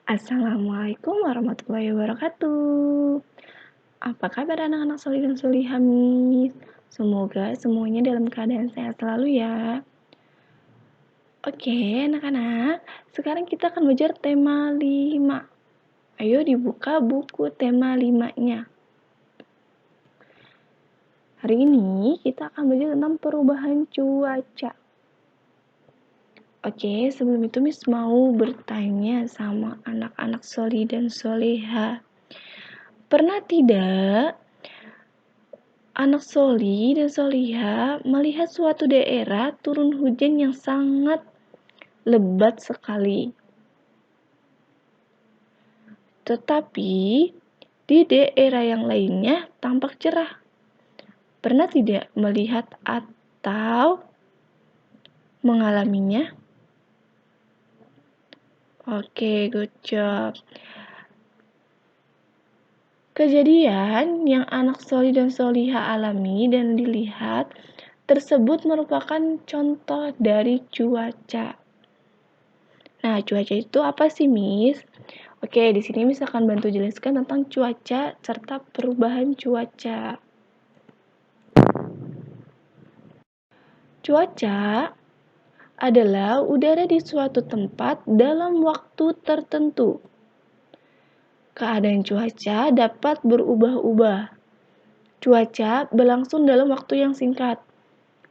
Assalamualaikum warahmatullahi wabarakatuh. Apa kabar anak-anak solih dan solihah, Miss? Semoga semuanya dalam keadaan sehat selalu ya. Oke, anak-anak, sekarang kita akan belajar tema 5. Ayo dibuka buku tema 5-nya. Hari ini kita akan belajar tentang perubahan cuaca. Oke, sebelum itu Miss mau bertanya sama anak-anak solih dan solihah. Pernah tidak anak soli dan solihah melihat suatu daerah turun hujan yang sangat lebat sekali. Tetapi di daerah yang lainnya tampak cerah. Pernah tidak melihat atau mengalaminya? Oke, good job. Kejadian yang anak soli dan solihah alami dan dilihat tersebut merupakan contoh dari cuaca. Nah, cuaca itu apa sih, Miss? Oke, di sini Miss akan bantu jelaskan tentang cuaca serta perubahan cuaca. Cuaca adalah udara di suatu tempat dalam waktu tertentu. Keadaan cuaca dapat berubah-ubah. Cuaca berlangsung dalam waktu yang singkat.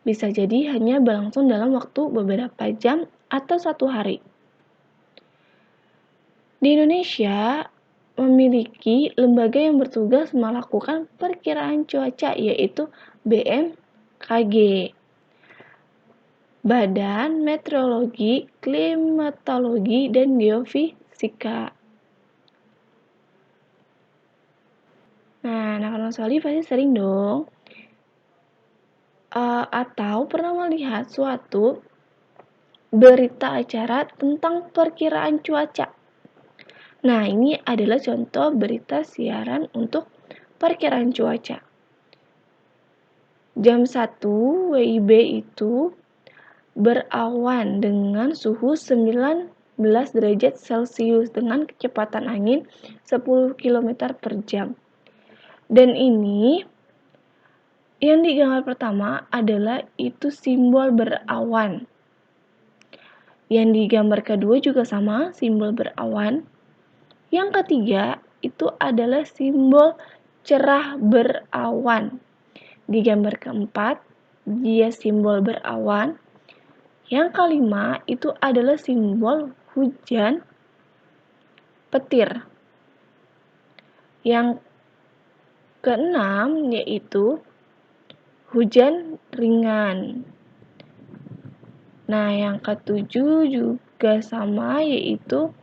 Bisa jadi hanya berlangsung dalam waktu beberapa jam atau 1 hari. Di Indonesia memiliki lembaga yang bertugas melakukan perkiraan cuaca, yaitu BMKG. Badan Meteorologi, Klimatologi, dan Geofisika. Nah, anak-anak solih pasti sering dong atau pernah melihat suatu berita acara tentang perkiraan cuaca. Nah, ini adalah contoh berita siaran untuk perkiraan cuaca. Jam 1 WIB itu berawan dengan suhu 19 derajat Celcius dengan kecepatan angin 10 km per jam. Dan ini yang digambar pertama adalah itu simbol berawan. Yang digambar kedua juga sama, simbol berawan. Yang ketiga itu adalah simbol cerah berawan. Di gambar keempat, dia simbol berawan. Yang kelima itu adalah simbol hujan petir. Yang keenam yaitu hujan ringan. Nah, yang ketujuh juga sama, yaitu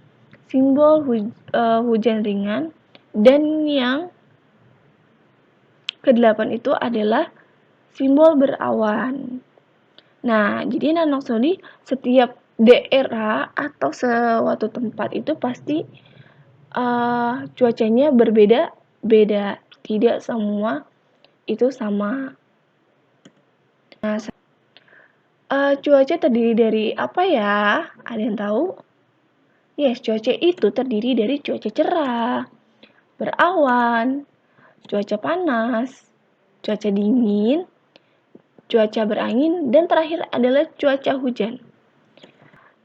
simbol hujan ringan. Dan yang kedelapan itu adalah simbol berawan. Nah, jadi anak soli setiap daerah atau suatu tempat itu pasti cuacanya berbeda-beda. Tidak semua itu sama. Nah, cuaca terdiri dari apa ya? Ada yang tahu? Yes, cuaca itu terdiri dari cuaca cerah, berawan, cuaca panas, cuaca dingin, cuaca berangin, dan terakhir adalah cuaca hujan.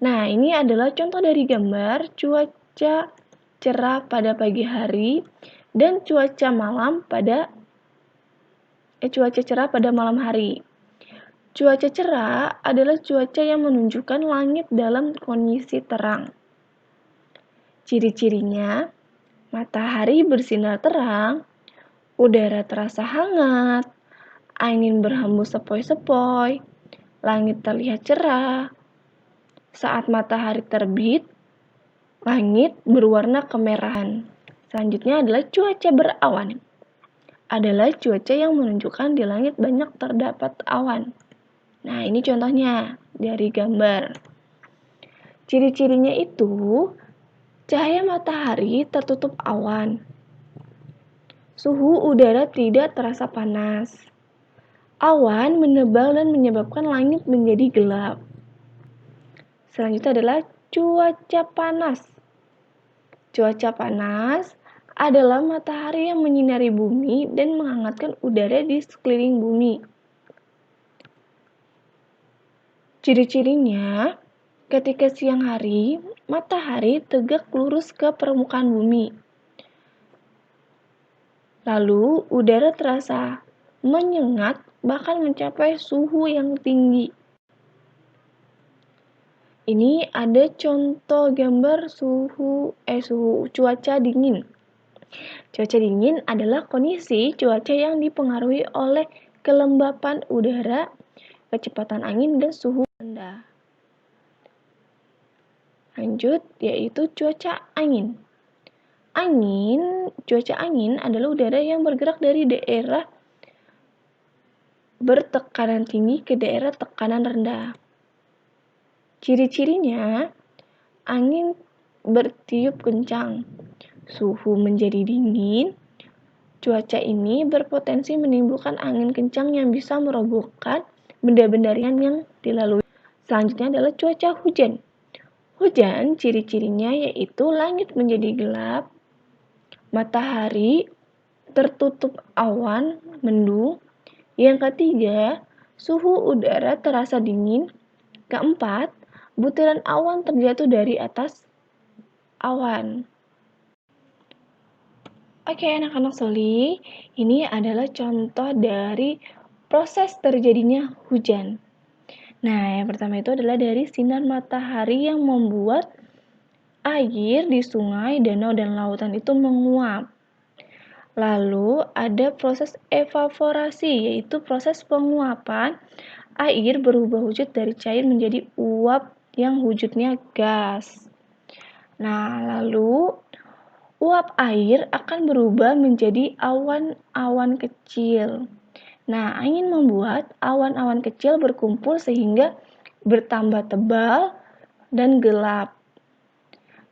Nah, ini adalah contoh dari gambar cuaca cerah pada pagi hari dan cuaca cerah pada malam hari. Cuaca cerah adalah cuaca yang menunjukkan langit dalam kondisi terang. Ciri-cirinya, matahari bersinar terang, udara terasa hangat, angin berhembus sepoi-sepoi, langit terlihat cerah. Saat matahari terbit, langit berwarna kemerahan. Selanjutnya adalah cuaca berawan. Adalah cuaca yang menunjukkan di langit banyak terdapat awan. Nah, ini contohnya dari gambar. Ciri-cirinya itu, cahaya matahari tertutup awan. Suhu udara tidak terasa panas. Awan menebal dan menyebabkan langit menjadi gelap. Selanjutnya adalah cuaca panas. Cuaca panas adalah matahari yang menyinari bumi dan menghangatkan udara di sekeliling bumi. Ciri-cirinya, ketika siang hari, matahari tegak lurus ke permukaan bumi. Lalu, udara terasa menyengat bahkan mencapai suhu yang tinggi. Ini ada contoh gambar suhu cuaca dingin. Cuaca dingin adalah kondisi cuaca yang dipengaruhi oleh kelembapan udara, kecepatan angin, dan suhu rendah. Lanjut, yaitu cuaca angin. Cuaca angin adalah udara yang bergerak dari daerah bertekanan tinggi ke daerah tekanan rendah. Ciri-cirinya, angin bertiup kencang, suhu menjadi dingin. Cuaca ini berpotensi menimbulkan angin kencang yang bisa merobohkan benda-benda ringan yang dilalui. Selanjutnya adalah cuaca hujan. Hujan, ciri-cirinya yaitu langit menjadi gelap, matahari tertutup awan mendung. Yang ketiga, suhu udara terasa dingin. Keempat, butiran awan terjatuh dari atas awan. Oke, anak-anak Soli, ini adalah contoh dari proses terjadinya hujan. Nah, yang pertama itu adalah dari sinar matahari yang membuat air di sungai, danau, dan lautan itu menguap. Lalu ada proses evaporasi, yaitu proses penguapan air berubah wujud dari cair menjadi uap yang wujudnya gas. Nah, lalu uap air akan berubah menjadi awan-awan kecil. Nah, angin membuat awan-awan kecil berkumpul sehingga bertambah tebal dan gelap.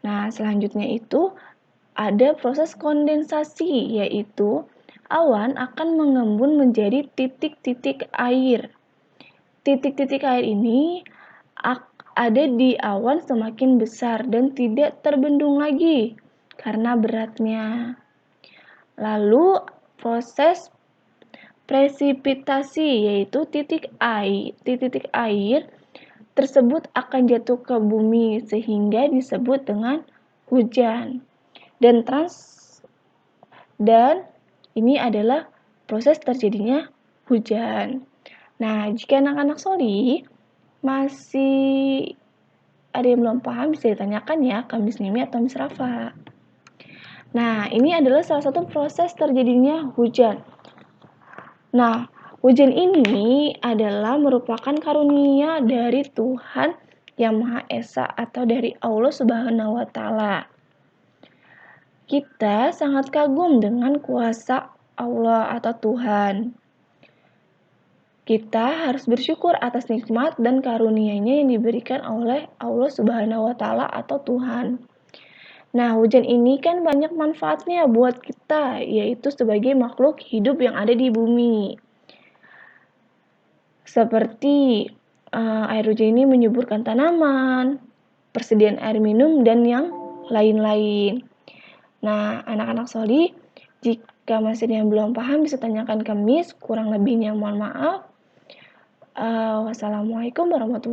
Nah, selanjutnya itu ada proses kondensasi, yaitu awan akan mengembun menjadi titik-titik air. Titik-titik air ini ada di awan semakin besar dan tidak terbendung lagi karena beratnya. Lalu proses presipitasi, yaitu titik air tersebut akan jatuh ke bumi sehingga disebut dengan hujan. Dan ini adalah proses terjadinya hujan. Nah, jika anak-anak Soli masih ada yang belum paham, bisa ditanyakan ya ke Miss Nimi atau Miss Rafa. Nah, ini adalah salah satu proses terjadinya hujan. Nah, hujan ini adalah merupakan karunia dari Tuhan Yang Maha Esa atau dari Allah Subhanahu wa Ta'ala. Kita sangat kagum dengan kuasa Allah atau Tuhan. Kita harus bersyukur atas nikmat dan karunia-Nya yang diberikan oleh Allah Subhanahu wa Ta'ala atau Tuhan. Nah, hujan ini kan banyak manfaatnya buat kita, yaitu sebagai makhluk hidup yang ada di bumi. Seperti air hujan ini menyuburkan tanaman, persediaan air minum, dan yang lain-lain. Nah, anak-anak Soli, jika masih ada yang belum paham bisa tanyakan ke Miss, kurang lebihnya mohon maaf. Wassalamualaikum warahmatullahi wabarakatuh.